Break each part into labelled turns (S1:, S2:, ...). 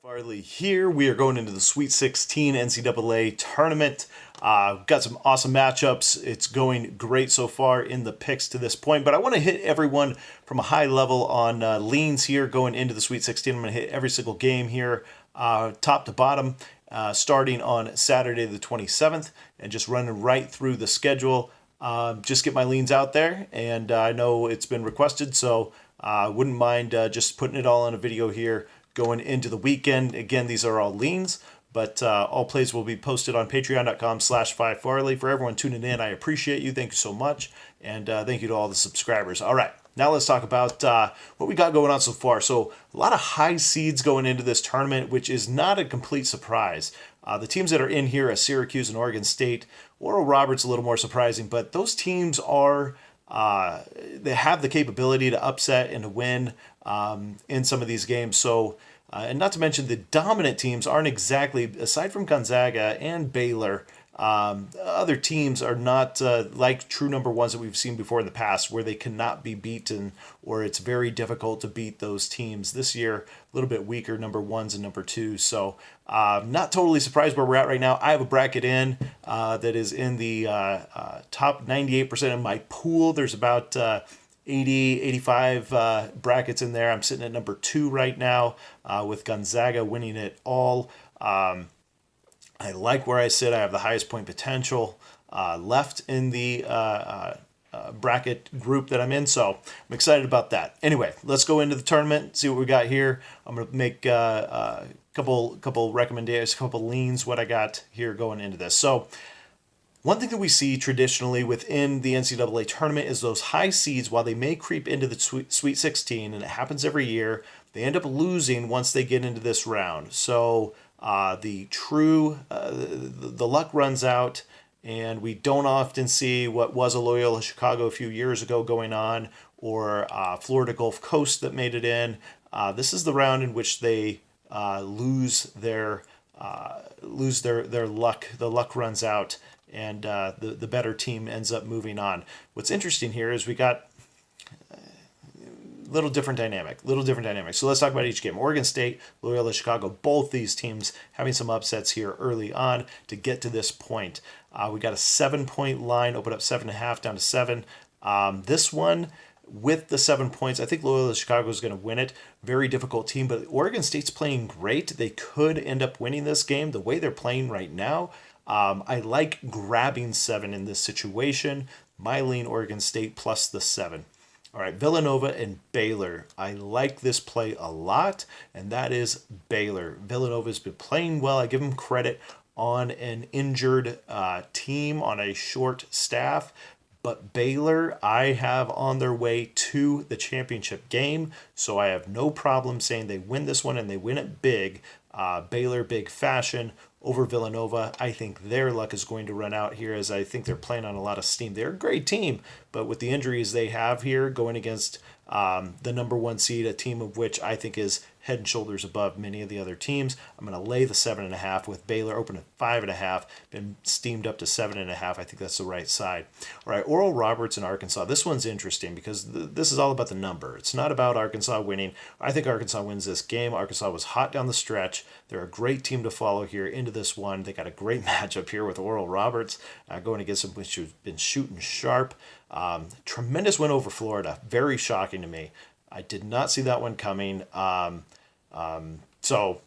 S1: Farley here. We are going into the Sweet 16 NCAA tournament. Got some awesome matchups. It's going great so far in the picks to this point, but I want to hit everyone from a high level on leans here going into the Sweet 16. I'm going to hit every single game here, top to bottom, starting on Saturday the 27th, and just running right through the schedule. Just get my leans out there, and I know it's been requested, so I wouldn't mind just putting it all on a video here going into the weekend. Again, these are all leans, but all plays will be posted on patreon.com/Phi Farley. For everyone tuning in, I appreciate you. Thank you so much. And thank you to all the subscribers. All right, now let's talk about what we got going on so far. So a lot of high seeds going into this tournament, which is not a complete surprise. The teams that are in here are Syracuse and Oregon State. Oral Roberts a little more surprising, but those teams are they have the capability to upset and to win in some of these games. So, and not to mention the dominant teams aren't exactly, aside from Gonzaga and Baylor, other teams are not like true number ones that we've seen before in the past, where they cannot be beaten or it's very difficult to beat those teams. This year, a little bit weaker number ones and number twos. So not totally surprised where we're at right now. I have a bracket in that is in the top 98% of my pool. There's about 80, 85 brackets in there. I'm sitting at number 2 right now with Gonzaga winning it all. I like where I sit. I have the highest point potential left in the bracket group that I'm in, so I'm excited about that. Anyway, let's go into the tournament, see what we got here. I'm going to make a couple recommendations, a couple leans, what I got here going into this. So one thing that we see traditionally within the NCAA tournament is those high seeds, while they may creep into the Sweet 16, and it happens every year, they end up losing once they get into this round. So the luck runs out, and we don't often see what was a Loyola Chicago a few years ago going on, or Florida Gulf Coast that made it in. This is the round in which they lose their luck. The luck runs out, and the better team ends up moving on. What's interesting here is we got little different dynamic. So let's talk about each game. Oregon State, Loyola Chicago, both these teams having some upsets here early on to get to this point. We got a 7-point line, open up 7.5 down to 7. This one, with the 7 points, I think Loyola Chicago is going to win it. Very difficult team, but Oregon State's playing great. They could end up winning this game the way they're playing right now. I like grabbing 7 in this situation. My lean Oregon State plus the 7. All right, Villanova and Baylor. I like this play a lot, and that is Baylor. Villanova's been playing well. I give them credit on an injured team, on a short staff. But Baylor, I have on their way to the championship game, so I have no problem saying they win this one, and they win it big. Baylor, big fashion over Villanova. I think their luck is going to run out here, as I think they're playing on a lot of steam. They're a great team, but with the injuries they have here going against the number 1 seed, a team of which I think is head and shoulders above many of the other teams, I'm going to lay the 7.5 with Baylor open at 5.5, been steamed up to 7.5. I think that's the right side. All right, Oral Roberts in Arkansas. This one's interesting because this is all about the number. It's not about Arkansas winning. I think Arkansas wins this game. Arkansas was hot down the stretch. They're a great team to follow here into this one. They got a great matchup here with Oral Roberts going against them, which has been shooting sharp. Tremendous win over Florida. Very shocking to me. I did not see that one coming. So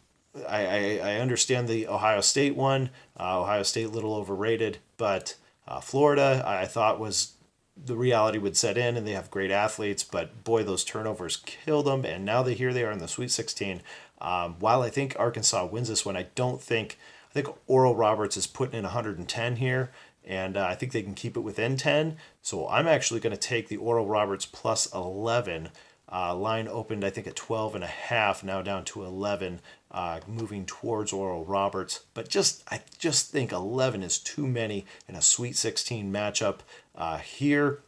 S1: I understand the Ohio State one. Ohio State a little overrated, but Florida I thought was the reality would set in, and they have great athletes, but boy, those turnovers killed them, and now here they are in the Sweet 16. While I think Arkansas wins this one, I think Oral Roberts is putting in 110 here, and I think they can keep it within 10. So I'm actually going to take the Oral Roberts plus 11. Line opened, I think, at 12.5, now down to 11, moving towards Oral Roberts. But I just think 11 is too many in a Sweet 16 matchup here.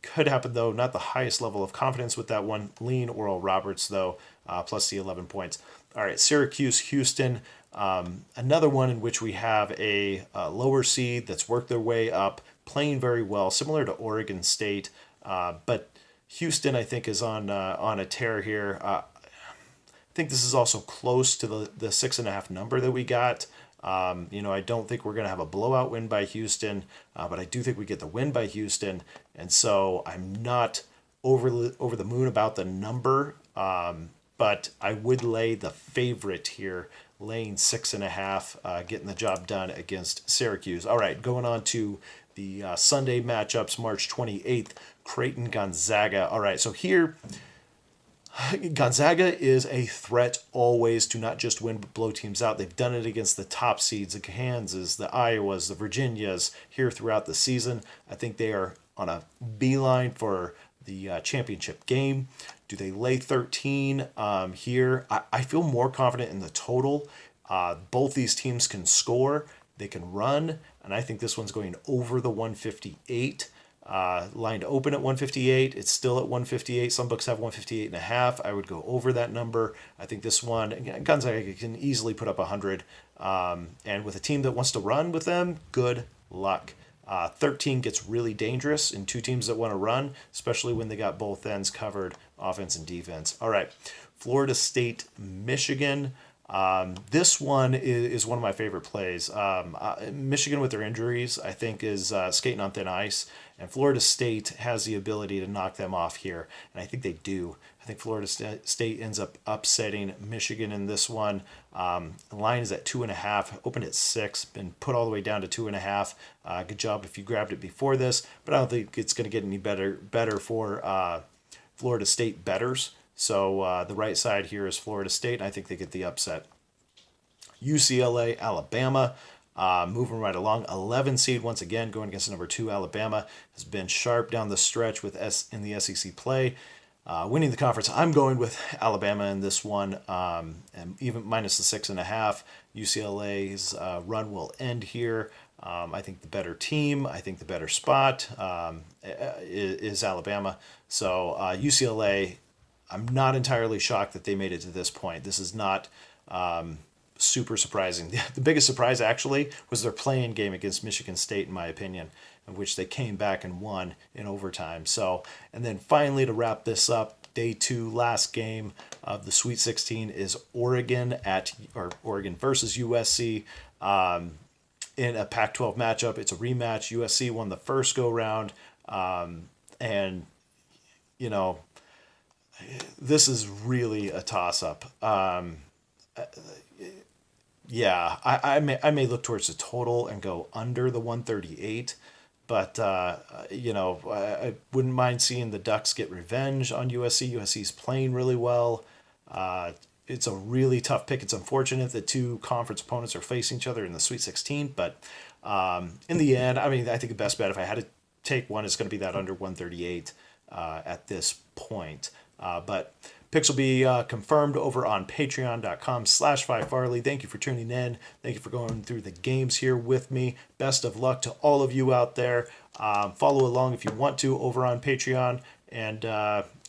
S1: Could happen, though. Not the highest level of confidence with that one. Lean Oral Roberts, though, plus the 11 points. All right, Syracuse, Houston. Another one in which we have a lower seed that's worked their way up, playing very well, similar to Oregon State. But Houston, I think, is on a tear here. think this is also close to the 6.5 number that we got. I don't think we're going to have a blowout win by Houston, but I do think we get the win by Houston. And so I'm not over the moon about the number, but I would lay the favorite here, laying 6.5, getting the job done against Syracuse. All right, going on to the Sunday matchups, March 28th, Creighton Gonzaga. All right, so here, Gonzaga is a threat always to not just win but blow teams out. They've done it against the top seeds, the Kansas, the Iowas, the Virginias here throughout the season. I think they are on a beeline for the championship game. Do they lay 13 here? I feel more confident in the total. Both these teams can score. They can run. And I think this one's going over the 158. Line to open at 158. It's still at 158. Some books have 158.5. I would go over that number. I think this one, again, Gonzaga can easily put up 100. And with a team that wants to run with them, good luck. 13 gets really dangerous in two teams that want to run, especially when they got both ends covered, offense and defense. All right, Florida State, Michigan. This one is one of my favorite plays. Michigan with their injuries, I think, is skating on thin ice, and Florida State has the ability to knock them off here, and I think they do. I think Florida State ends up upsetting Michigan in this one. The line is at 2.5, opened at 6, been put all the way down to 2.5. Good job if you grabbed it before this, but I don't think it's going to get any better for Florida State bettors. So the right side here is Florida State, and I think they get the upset. UCLA, Alabama, moving right along. 11 seed once again, going against number 2 Alabama, has been sharp down the stretch with in the SEC play. Winning the conference, I'm going with Alabama in this one, and even minus the 6.5. UCLA's run will end here. I think the better team, I think the better spot is Alabama. So UCLA, I'm not entirely shocked that they made it to this point. This is not super surprising. The biggest surprise, actually, was their play-in game against Michigan State, in my opinion, in which they came back and won in overtime. So, and then finally, to wrap this up, day 2, last game of the Sweet 16 is Oregon versus USC in a Pac-12 matchup. It's a rematch. USC won the first go-round, and, this is really a toss-up. I may look towards the total and go under the 138, but I wouldn't mind seeing the Ducks get revenge on USC. USC's playing really well. It's a really tough pick. It's unfortunate that two conference opponents are facing each other in the Sweet 16, but in the end, I think the best bet, if I had to take one, is going to be that under 138 at this point. But picks will be confirmed over on patreon.com/Phi Farley. Thank you for tuning in. Thank you for going through the games here with me. Best of luck to all of you out there. Follow along if you want to over on Patreon, and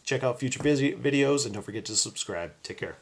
S1: check out future videos, and don't forget to subscribe. Take care.